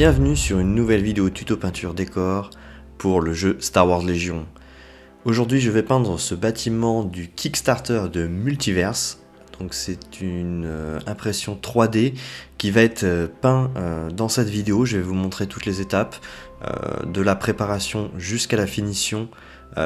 Bienvenue sur une nouvelle vidéo tuto peinture décor pour le jeu Star Wars Légion. Aujourd'hui je vais peindre ce bâtiment du Kickstarter de Multiverse. Donc c'est une impression 3D qui va être peint dans cette vidéo. Je vais vous montrer toutes les étapes de la préparation jusqu'à la finition,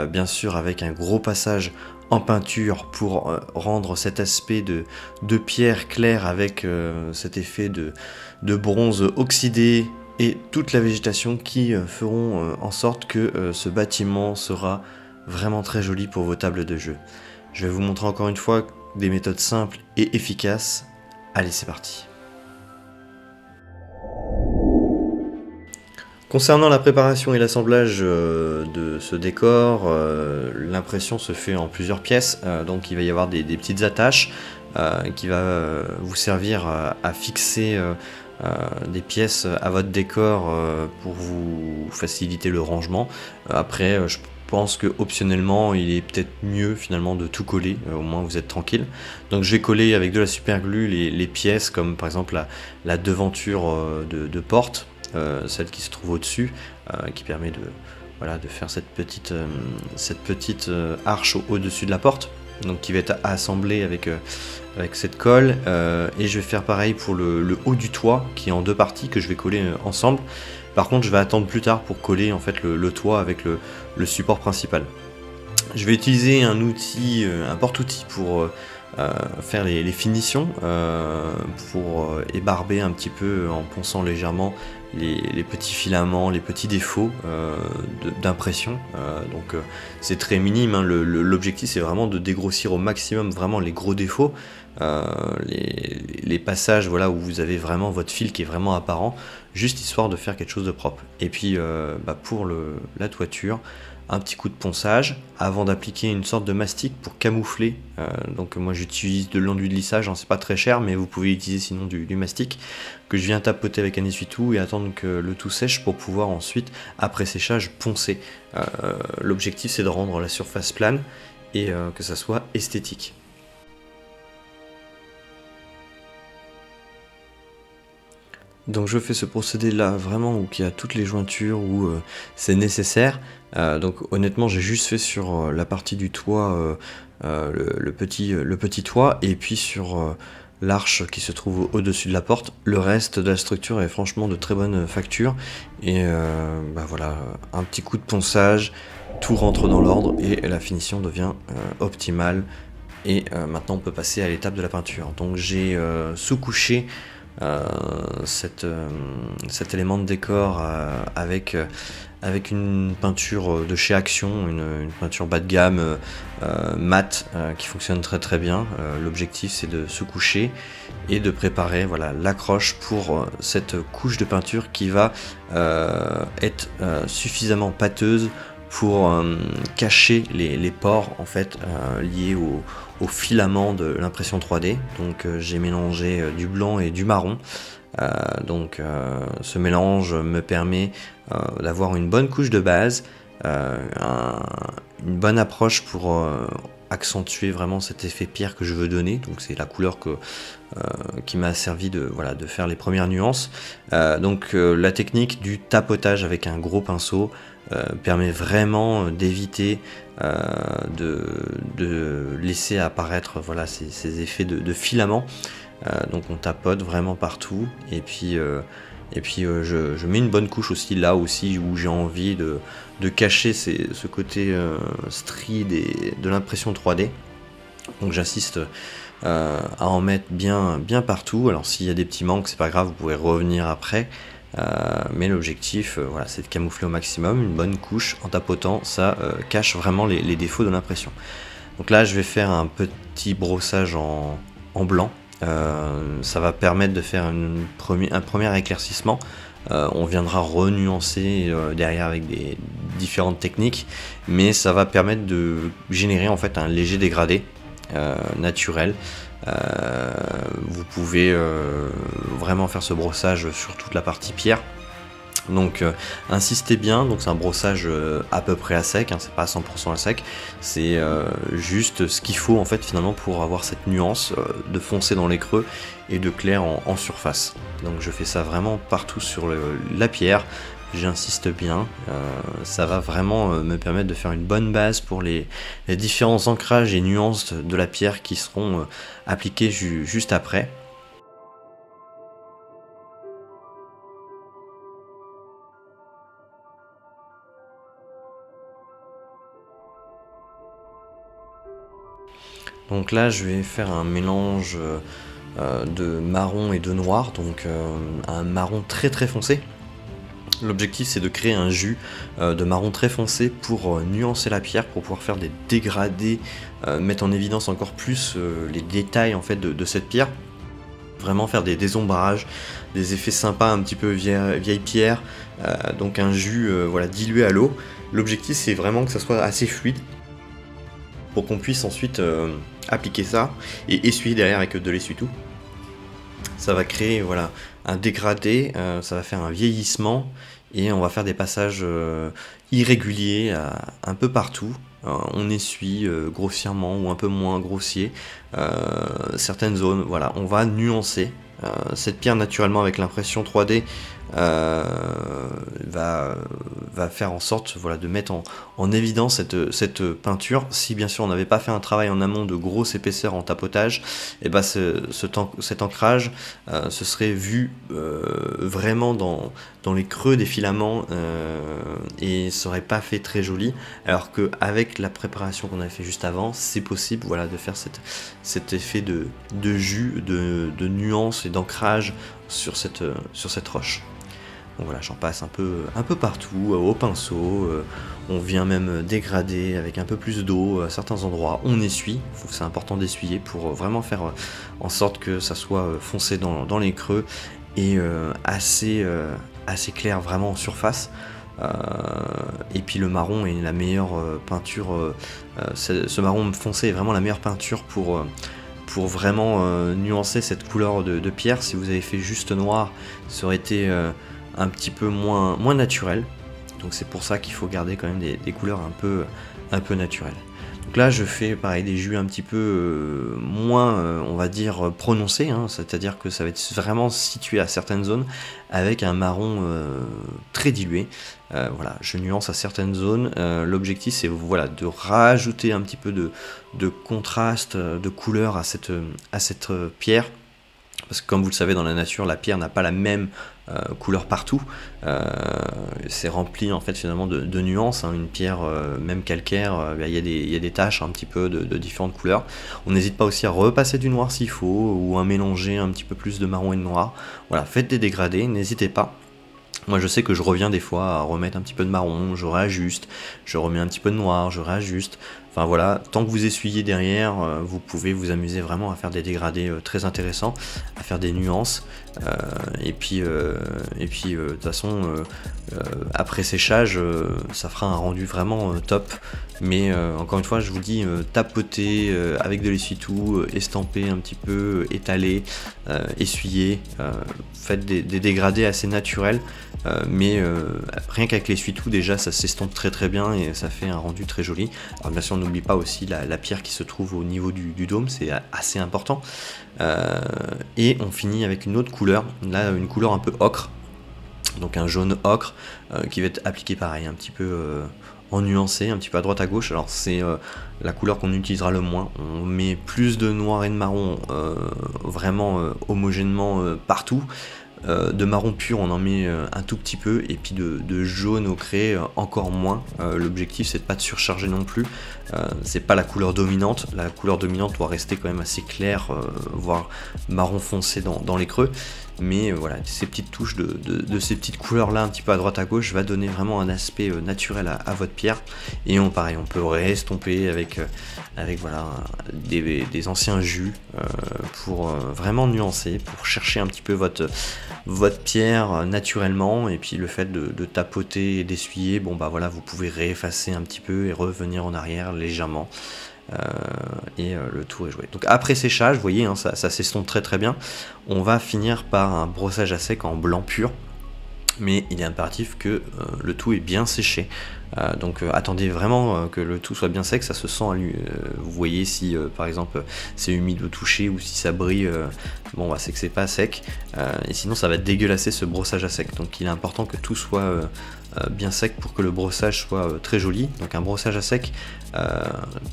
bien sûr avec un gros passage en peinture pour rendre cet aspect de pierre claire avec cet effet de bronze oxydé et toute la végétation qui feront en sorte que ce bâtiment sera vraiment très joli pour vos tables de jeu. Je vais vous montrer encore une fois des méthodes simples et efficaces. Allez, c'est parti. Concernant la préparation et l'assemblage de ce décor, l'impression se fait en plusieurs pièces, donc il va y avoir des petites attaches qui va vous servir à fixer des pièces à votre décor pour vous faciliter le rangement. Après, je pense que optionnellement il est peut-être mieux finalement de tout coller, au moins vous êtes tranquille. Donc je vais coller avec de la super glue les pièces, comme par exemple la devanture de porte. Celle qui se trouve au-dessus, qui permet de faire cette petite arche au-dessus de la porte, donc qui va être assemblée avec cette colle, et je vais faire pareil pour le haut du toit qui est en deux parties que je vais coller ensemble. Par contre je vais attendre plus tard pour coller en fait le toit avec le support principal. Je vais utiliser un outil, un porte-outil pour faire les finitions, pour ébarber un petit peu en ponçant légèrement les petits filaments, les petits défauts d'impression. Donc c'est très minime, hein. L'objectif c'est vraiment de dégrossir au maximum vraiment les gros défauts, les passages voilà, où vous avez vraiment votre fil qui est vraiment apparent, juste histoire de faire quelque chose de propre. Et puis pour la toiture, un petit coup de ponçage avant d'appliquer une sorte de mastic pour camoufler. Donc moi j'utilise de l'enduit de lissage, hein, c'est pas très cher, mais vous pouvez utiliser sinon du mastic que je viens tapoter avec un essuie-tout et attendre que le tout sèche pour pouvoir ensuite, après séchage, poncer. L'objectif c'est de rendre la surface plane et que ça soit esthétique. Donc je fais ce procédé là vraiment où il y a toutes les jointures, où c'est nécessaire. Donc honnêtement j'ai juste fait sur la partie du toit, le petit toit, et puis sur l'arche qui se trouve au-dessus de la porte. Le reste de la structure est franchement de très bonne facture, et voilà, un petit coup de ponçage, tout rentre dans l'ordre et la finition devient optimale. Et maintenant on peut passer à l'étape de la peinture. Donc j'ai sous-couché cet élément de décor avec une peinture de chez Action, une peinture bas de gamme mat qui fonctionne très très bien. L'objectif c'est de sous-coucher et de préparer voilà, l'accroche pour cette couche de peinture qui va être suffisamment pâteuse pour cacher les pores en fait liés au filament de l'impression 3D. Donc j'ai mélangé du blanc et du marron. Ce mélange me permet d'avoir une bonne couche de base, une bonne approche pour accentuer vraiment cet effet pierre que je veux donner. Donc c'est la couleur qui m'a servi de faire les premières nuances. La technique du tapotage avec un gros pinceau permet vraiment d'éviter de laisser apparaître voilà, ces effets de filament. Donc on tapote vraiment partout, et puis je mets une bonne couche aussi là aussi où j'ai envie de cacher ce côté stri de l'impression 3D. Donc j'insiste à en mettre bien partout. Alors s'il y a des petits manques, c'est pas grave, vous pouvez revenir après. Mais l'objectif voilà, c'est de camoufler au maximum. Une bonne couche en tapotant, ça cache vraiment les défauts de l'impression. Donc là je vais faire un petit brossage en blanc. Ça va permettre de faire un premier éclaircissement. On viendra renuancer derrière avec des différentes techniques, mais ça va permettre de générer en fait un léger dégradé naturel. Vous pouvez vraiment faire ce brossage sur toute la partie pierre Donc insistez bien, donc c'est un brossage à peu près à sec, hein, c'est pas à 100% à sec, c'est juste ce qu'il faut en fait finalement pour avoir cette nuance de foncé dans les creux et de clair en surface. Donc je fais ça vraiment partout sur la pierre, j'insiste bien, ça va vraiment me permettre de faire une bonne base pour les différents ancrages et nuances de la pierre qui seront appliqués juste après. Donc là je vais faire un mélange de marron et de noir, donc un marron très très foncé. L'objectif c'est de créer un jus de marron très foncé pour nuancer la pierre, pour pouvoir faire des dégradés, mettre en évidence encore plus les détails en fait de cette pierre. Vraiment faire des ombrages, des effets sympas un petit peu vieille pierre, donc un jus voilà, dilué à l'eau. L'objectif c'est vraiment que ça soit assez fluide pour qu'on puisse ensuite appliquer ça et essuyer derrière avec de l'essuie-tout. Ça va créer voilà, un dégradé, ça va faire un vieillissement et on va faire des passages irréguliers un peu partout. On essuie grossièrement ou un peu moins grossier certaines zones. Voilà, on va nuancer cette pierre naturellement avec l'impression 3D. Va faire en sorte voilà, de mettre en évidence cette peinture. Si bien sûr on n'avait pas fait un travail en amont de grosse épaisseur en tapotage, et ben cet ancrage se serait vu vraiment dans les creux des filaments et ça aurait pas fait très joli, alors qu'avec la préparation qu'on avait fait juste avant, c'est possible voilà, de faire cet effet de jus, de nuance et d'ancrage sur cette roche. Donc voilà, j'en passe un peu partout, au pinceau, on vient même dégrader avec un peu plus d'eau à certains endroits, on essuie, c'est important d'essuyer pour vraiment faire en sorte que ça soit foncé dans les creux et assez clair vraiment en surface. Et puis le marron est la meilleure peinture, ce marron foncé est vraiment la meilleure peinture pour vraiment nuancer cette couleur de pierre. Si vous avez fait juste noir, ça aurait été un petit peu moins naturel, donc c'est pour ça qu'il faut garder quand même des couleurs un peu naturelles. Donc là je fais pareil des jus un petit peu moins on va dire prononcés, hein, c'est-à-dire que ça va être vraiment situé à certaines zones avec un marron très dilué. Voilà, je nuance à certaines zones. L'objectif c'est voilà, de rajouter un petit peu de contraste, de couleur à cette pierre. Parce que comme vous le savez dans la nature, la pierre n'a pas la même couleur partout. C'est rempli en fait finalement de nuances. Hein. Une pierre même calcaire, il y a des taches un petit peu de différentes couleurs. On n'hésite pas aussi à repasser du noir s'il faut, ou à mélanger un petit peu plus de marron et de noir. Voilà, faites des dégradés, n'hésitez pas. Moi je sais que je reviens des fois à remettre un petit peu de marron, je réajuste, je remets un petit peu de noir, je réajuste. Enfin voilà, tant que vous essuyez derrière, vous pouvez vous amuser vraiment à faire des dégradés très intéressants, à faire des nuances. Et puis de toute façon, après séchage, ça fera un rendu vraiment top. Mais encore une fois, je vous dis, tapoter avec de l'essuie-tout, estamper un petit peu, étaler, essuyer, faites des dégradés assez naturels. Mais rien qu'avec l'essuie-tout déjà ça s'estompe très bien et ça fait un rendu très joli. Alors bien sûr on n'oublie pas aussi la pierre qui se trouve au niveau du dôme, c'est assez important. Et on finit avec une autre couleur, là une couleur un peu ocre, donc un jaune ocre qui va être appliqué pareil un petit peu en nuancé, un petit peu à droite à gauche. Alors c'est la couleur qu'on utilisera le moins, on met plus de noir et de marron vraiment homogènement partout. De marron pur on en met un tout petit peu et puis de jaune ocré encore moins. L'objectif c'est de pas de surcharger non plus, c'est pas la couleur dominante doit rester quand même assez claire, voire marron foncé dans les creux, mais voilà, ces petites touches de ces petites couleurs là un petit peu à droite à gauche va donner vraiment un aspect naturel à votre pierre. Et pareil on peut restomper avec voilà, des anciens jus pour vraiment nuancer, pour chercher un petit peu votre pierre naturellement. Et puis le fait de tapoter et d'essuyer, bon bah voilà, vous pouvez réeffacer un petit peu et revenir en arrière légèrement. Le tour est joué. Donc après séchage, vous voyez, hein, ça s'estompe très bien. On va finir par un brossage à sec en blanc pur. mais il est impératif que le tout est bien séché. Donc attendez vraiment que le tout soit bien sec, ça se sent. Vous voyez si par exemple c'est humide au toucher ou si ça brille, bon bah, c'est que c'est pas sec, et sinon ça va dégueulasser ce brossage à sec. Donc il est important que tout soit bien sec pour que le brossage soit très joli. Donc un brossage à sec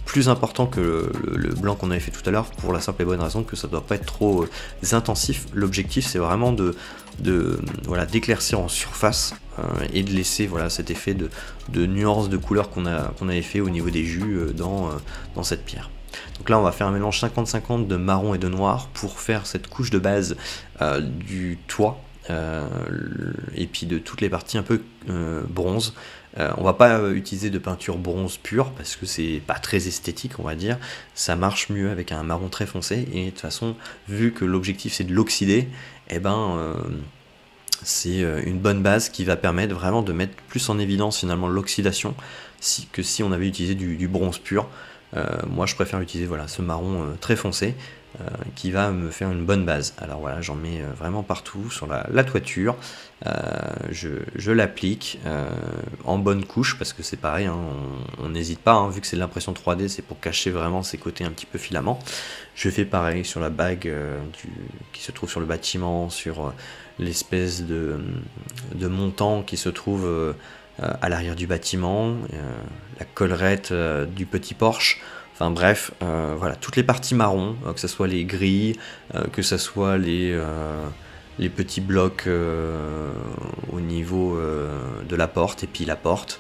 plus important que le blanc qu'on avait fait tout à l'heure, pour la simple et bonne raison que ça doit pas être trop intensif. L'objectif c'est vraiment voilà, d'éclaircir en surface et de laisser voilà, cet effet de nuances de couleurs qu'on avait fait au niveau des jus dans cette pierre. Donc là on va faire un mélange 50-50 de marron et de noir pour faire cette couche de base du toit et puis de toutes les parties un peu bronze. On va pas utiliser de peinture bronze pure parce que c'est pas très esthétique, on va dire. Ça marche mieux avec un marron très foncé, et de toute façon vu que l'objectif c'est de l'oxyder, et c'est une bonne base qui va permettre vraiment de mettre plus en évidence finalement l'oxydation que si on avait utilisé du bronze pur. Moi je préfère utiliser voilà, ce marron très foncé qui va me faire une bonne base. Alors voilà, j'en mets vraiment partout sur la toiture, je l'applique en bonne couche parce que c'est pareil, hein, on n'hésite pas, hein, vu que c'est de l'impression 3D, c'est pour cacher vraiment ces côtés un petit peu filaments. Je fais pareil sur la bague qui se trouve sur le bâtiment, sur l'espèce de montant qui se trouve à l'arrière du bâtiment, la collerette du petit porche. Enfin bref, voilà, toutes les parties marron, que ce soit les grilles, que ce soit les petits blocs au niveau de la porte, et puis la porte.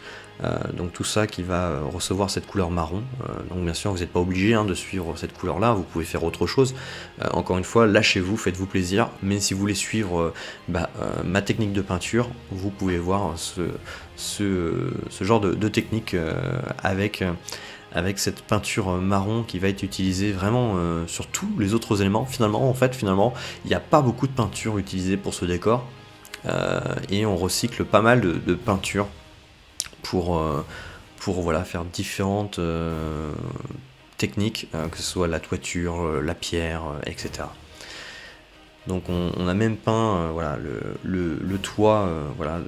Donc tout ça qui va recevoir cette couleur marron. Donc bien sûr vous n'êtes pas obligé de suivre cette couleur là, vous pouvez faire autre chose. Encore une fois, lâchez-vous, faites-vous plaisir, mais si vous voulez suivre ma technique de peinture, vous pouvez voir ce genre de technique avec cette peinture marron qui va être utilisée vraiment sur tous les autres éléments. Finalement, il n'y a pas beaucoup de peinture utilisée pour ce décor, et on recycle pas mal de peinture pour voilà, faire différentes techniques, que ce soit la toiture, la pierre, etc. Donc on a même peint voilà, le toit voilà,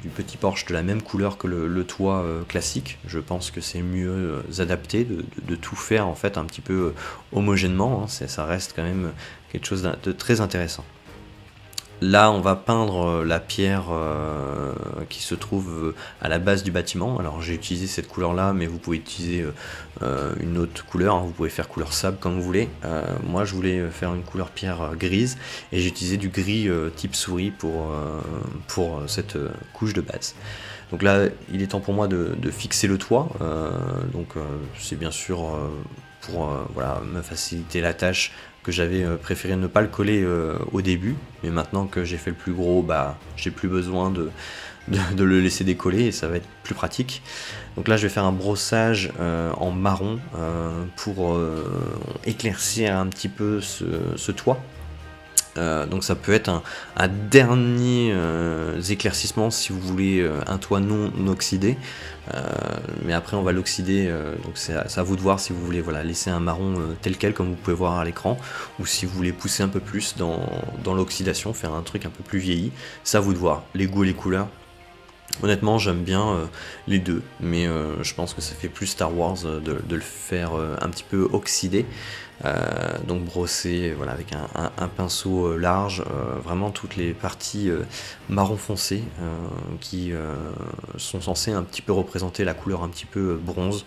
du petit porche de la même couleur que le toit classique. Je pense que c'est mieux adapté de tout faire en fait un petit peu homogènement, hein. Ça reste quand même quelque chose de très intéressant. Là on va peindre la pierre qui se trouve à la base du bâtiment. Alors j'ai utilisé cette couleur là, mais vous pouvez utiliser une autre couleur, hein. Vous pouvez faire couleur sable comme vous voulez. Moi je voulais faire une couleur pierre grise, et j'ai utilisé du gris type souris pour cette couche de base. Donc là il est temps pour moi de fixer le toit, donc c'est bien sûr pour voilà, me faciliter la tâche, que j'avais préféré ne pas le coller au début, mais maintenant que j'ai fait le plus gros, j'ai plus besoin de le laisser décoller, et ça va être plus pratique. Donc là je vais faire un brossage en marron pour éclaircir un petit peu ce toit. Donc ça peut être un dernier éclaircissement si vous voulez un toit non oxydé, mais après on va l'oxyder, donc c'est à vous de voir si vous voulez voilà, laisser un marron tel quel comme vous pouvez voir à l'écran, ou si vous voulez pousser un peu plus dans l'oxydation, faire un truc un peu plus vieilli. C'est à vous de voir, les goûts et les couleurs. Honnêtement j'aime bien les deux, mais je pense que ça fait plus Star Wars de le faire un petit peu oxydé. Donc brosser voilà, avec un pinceau large, vraiment toutes les parties marron foncé qui sont censées un petit peu représenter la couleur un petit peu bronze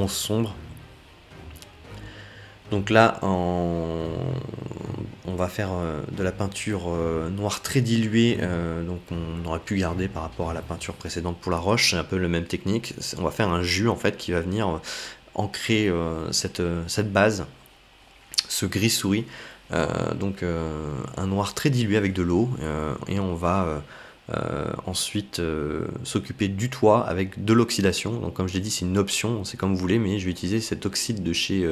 sombre. Donc là on va faire de la peinture noire très diluée, donc on aurait pu garder par rapport à la peinture précédente pour la roche, c'est un peu la même technique. On va faire un jus en fait qui va venir ancrer cette base, ce gris souris, donc un noir très dilué avec de l'eau, et on va ensuite s'occuper du toit avec de l'oxydation. Donc comme je l'ai dit, c'est une option, c'est comme vous voulez, mais je vais utiliser cet oxyde de chez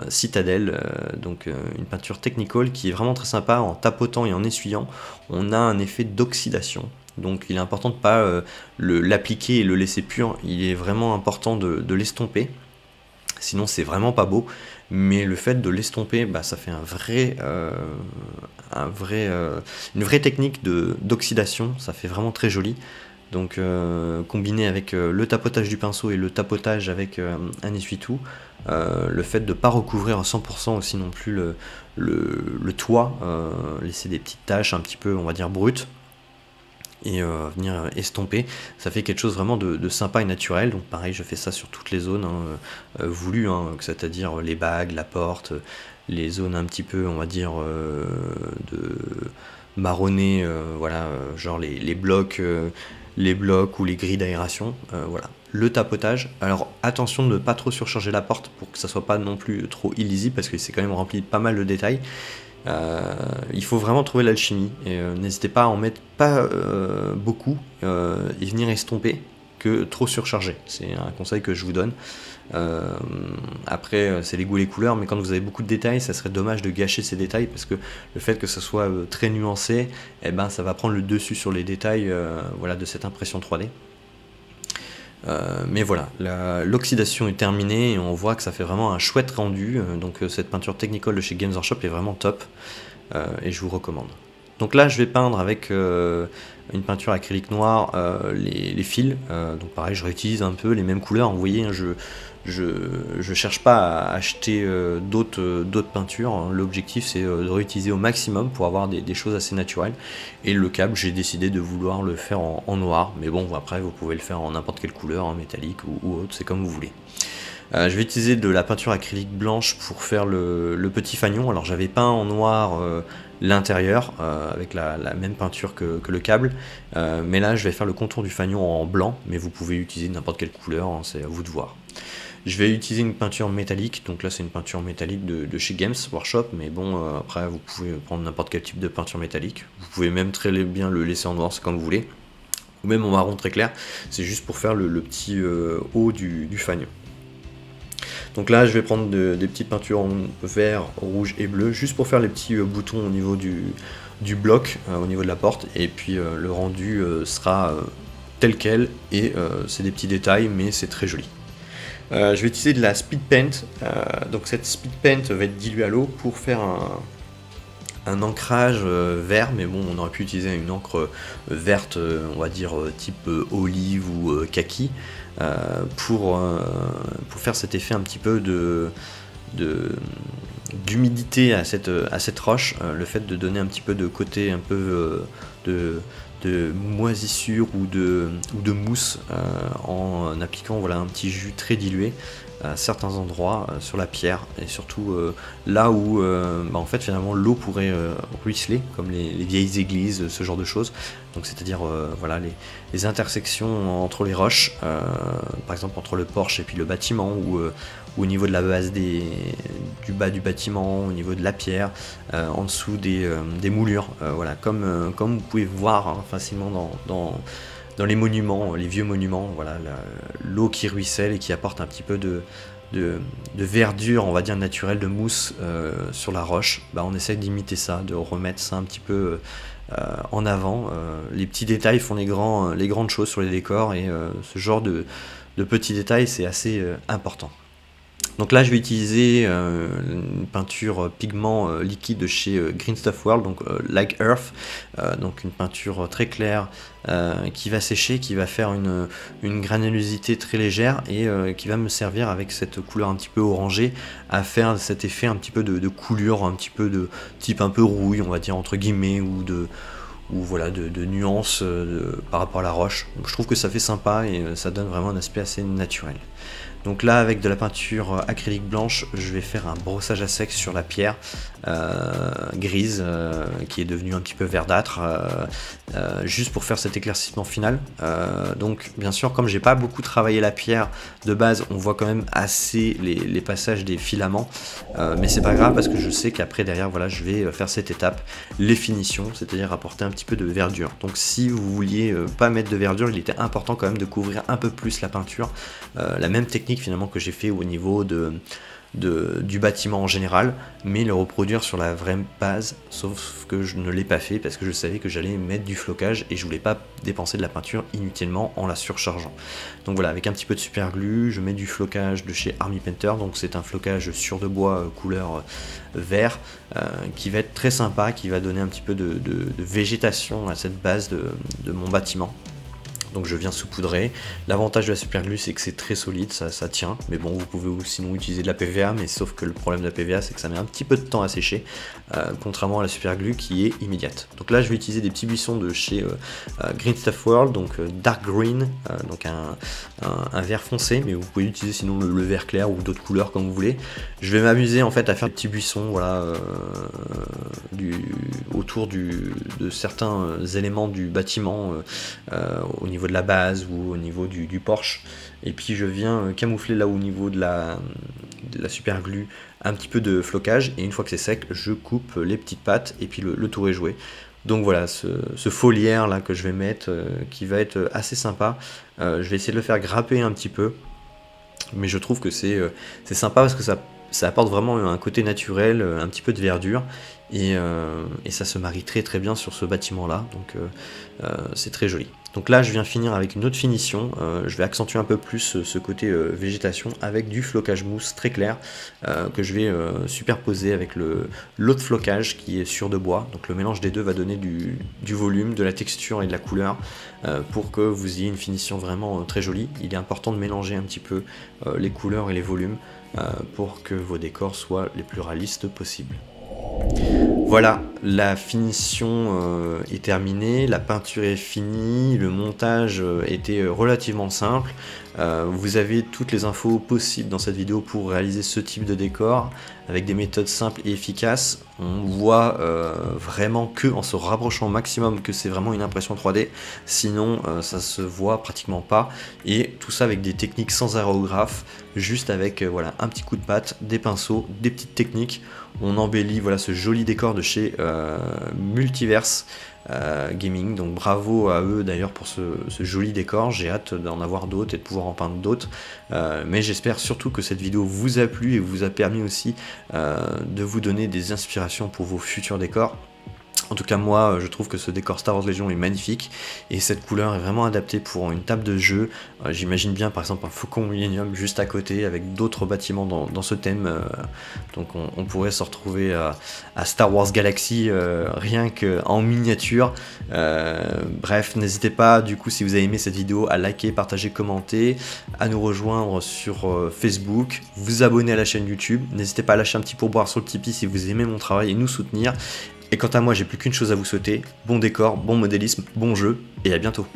Citadel, donc une peinture Technicolor qui est vraiment très sympa. En tapotant et en essuyant, on a un effet d'oxydation. Donc il est important de ne pas l'appliquer et le laisser pur, il est vraiment important de l'estomper. Sinon c'est vraiment pas beau, mais le fait de l'estomper, bah, ça fait une vraie technique d'oxydation, ça fait vraiment très joli. Donc combiné avec le tapotage du pinceau et le tapotage avec un essuie-tout, le fait de ne pas recouvrir à 100% aussi non plus le toit, laisser des petites taches un petit peu, on va dire, brutes, et venir estomper, ça fait quelque chose vraiment de sympa et naturel. Donc pareil, je fais ça sur toutes les zones voulues, hein, c'est-à-dire les bagues, la porte, les zones un petit peu, on va dire, de marronnées, voilà, genre les blocs ou les grilles d'aération, voilà. Le tapotage, alors attention de ne pas trop surcharger la porte pour que ça soit pas non plus trop illisible, parce que c'est quand même rempli de pas mal de détails. Il faut vraiment trouver l'alchimie, et n'hésitez pas à en mettre pas beaucoup et venir estomper que trop surcharger. C'est un conseil que je vous donne. Après c'est les goûts et les couleurs, mais quand vous avez beaucoup de détails, ça serait dommage de gâcher ces détails, parce que le fait que ça soit très nuancé, eh ben, ça va prendre le dessus sur les détails, voilà, de cette impression 3D. Mais voilà, l'oxydation est terminée et on voit que ça fait vraiment un chouette rendu. Donc cette peinture Technicolor de chez Games Workshop est vraiment top, et je vous recommande. Donc là je vais peindre avec une peinture acrylique noire les fils. Donc pareil, je réutilise un peu les mêmes couleurs. Vous voyez, hein, je cherche pas à acheter d'autres peintures. L'objectif c'est de réutiliser au maximum pour avoir des choses assez naturelles. Et le câble, j'ai décidé de vouloir le faire en noir, mais bon, après vous pouvez le faire en n'importe quelle couleur, en métallique ou autre, c'est comme vous voulez. Je vais utiliser de la peinture acrylique blanche pour faire le petit fanion. Alors j'avais peint en noir l'intérieur avec la même peinture que le câble, mais là je vais faire le contour du fanion en blanc, mais vous pouvez utiliser n'importe quelle couleur, hein, c'est à vous de voir. Je vais utiliser une peinture métallique, donc là c'est une peinture métallique de chez Games Workshop, mais bon, après vous pouvez prendre n'importe quel type de peinture métallique. Vous pouvez même très bien le laisser en noir, c'est comme vous voulez, ou même en marron très clair, c'est juste pour faire le petit haut du fanion. Donc là je vais prendre des petites peintures en vert, rouge et bleu, juste pour faire les petits boutons au niveau du bloc, au niveau de la porte, et puis le rendu sera tel quel, et c'est des petits détails, mais c'est très joli. Je vais utiliser de la speed paint, donc cette speed paint va être diluée à l'eau pour faire un ancrage vert, mais bon, on aurait pu utiliser une encre verte, on va dire type olive ou kaki, pour faire cet effet un petit peu d'humidité à cette roche, le fait de donner un petit peu de côté un peu de moisissure ou de mousse, en appliquant, voilà, un petit jus très dilué à certains endroits sur la pierre, et surtout là où en fait finalement l'eau pourrait ruisseler, comme les vieilles églises, ce genre de choses. Donc c'est-à-dire voilà, les intersections entre les roches, par exemple entre le porche et puis le bâtiment, ou au niveau de la base du bas du bâtiment, au niveau de la pierre, en dessous des moulures, voilà, comme vous pouvez voir, hein, facilement dans les monuments, les vieux monuments, voilà, l'eau qui ruisselle et qui apporte un petit peu de verdure, on va dire naturelle, de mousse sur la roche. Bah, on essaye d'imiter ça, de remettre ça un petit peu en avant. Les petits détails font les grandes choses sur les décors, et ce genre de petits détails, c'est assez important. Donc là je vais utiliser une peinture pigment liquide de chez Green Stuff World, donc Like Earth, donc une peinture très claire qui va sécher, qui va faire une granulosité très légère, et qui va me servir avec cette couleur un petit peu orangée à faire cet effet un petit peu de coulure, un petit peu de type un peu rouille, on va dire, entre guillemets, ou voilà, de nuances par rapport à la roche. Donc, je trouve que ça fait sympa, et ça donne vraiment un aspect assez naturel. Donc là, avec de la peinture acrylique blanche, je vais faire un brossage à sec sur la pierre grise, qui est devenue un petit peu verdâtre, juste pour faire cet éclaircissement final. Donc bien sûr, comme j'ai pas beaucoup travaillé la pierre de base, on voit quand même assez les passages des filaments, mais c'est pas grave, parce que je sais qu'après derrière, voilà, je vais faire cette étape, les finitions, c'est-à-dire apporter un petit peu de verdure. Donc si vous vouliez pas mettre de verdure, il était important quand même de couvrir un peu plus la peinture, la même technique finalement que j'ai fait au niveau du bâtiment en général, mais le reproduire sur la vraie base, sauf que je ne l'ai pas fait parce que je savais que j'allais mettre du flocage et je voulais pas dépenser de la peinture inutilement en la surchargeant. Donc voilà, avec un petit peu de super glue, je mets du flocage de chez Army Painter, donc c'est un flocage sur de bois couleur vert, qui va être très sympa, qui va donner un petit peu de végétation à cette base de mon bâtiment. Donc je viens saupoudrer. L'avantage de la super glue, c'est que c'est très solide, ça tient. Mais bon, vous pouvez sinon utiliser de la PVA, mais sauf que le problème de la PVA, c'est que ça met un petit peu de temps à sécher, contrairement à la super glue qui est immédiate. Donc là, je vais utiliser des petits buissons de chez Green Stuff World, donc dark green, donc un vert foncé, mais vous pouvez utiliser sinon le vert clair ou d'autres couleurs comme vous voulez. Je vais m'amuser en fait à faire des petits buissons, voilà, autour de certains éléments du bâtiment, au niveau de la base ou au niveau du porche, et puis je viens camoufler là au niveau de la super glue un petit peu de flocage, et une fois que c'est sec, je coupe les petites pattes et puis le tour est joué. Donc voilà, ce foliaire là que je vais mettre, qui va être assez sympa, je vais essayer de le faire grapper un petit peu, mais je trouve que c'est sympa parce que ça apporte vraiment un côté naturel, un petit peu de verdure, et ça se marie très très bien sur ce bâtiment là, donc c'est très joli. Donc là je viens finir avec une autre finition, je vais accentuer un peu plus ce côté végétation avec du flocage mousse très clair, que je vais superposer avec l'autre flocage qui est sur de bois. Donc le mélange des deux va donner du volume, de la texture et de la couleur, pour que vous ayez une finition vraiment très jolie. Il est important de mélanger un petit peu les couleurs et les volumes, pour que vos décors soient les plus réalistes possibles. Voilà, la finition est terminée, la peinture est finie, le montage était relativement simple. Vous avez toutes les infos possibles dans cette vidéo pour réaliser ce type de décor avec des méthodes simples et efficaces. On voit vraiment que en se rapprochant au maximum que c'est vraiment une impression 3D, sinon ça se voit pratiquement pas, et tout ça avec des techniques sans aérographe, juste avec voilà, un petit coup de patte, des pinceaux, des petites techniques. On embellit voilà, ce joli décor de chez Multiverse Gaming, donc bravo à eux d'ailleurs pour ce joli décor. J'ai hâte d'en avoir d'autres et de pouvoir en peindre d'autres, mais j'espère surtout que cette vidéo vous a plu et vous a permis aussi de vous donner des inspirations pour vos futurs décors. En tout cas moi je trouve que ce décor Star Wars Legion est magnifique et cette couleur est vraiment adaptée pour une table de jeu. J'imagine bien par exemple un Faucon Millennium juste à côté avec d'autres bâtiments dans ce thème, donc on pourrait se retrouver à Star Wars Galaxy rien qu'en miniature. Bref, n'hésitez pas du coup si vous avez aimé cette vidéo à liker, partager, commenter, à nous rejoindre sur Facebook, vous abonner à la chaîne YouTube, n'hésitez pas à lâcher un petit pourboire sur le Tipeee si vous aimez mon travail et nous soutenir. Et quant à moi, j'ai plus qu'une chose à vous souhaiter, bon décor, bon modélisme, bon jeu, et à bientôt.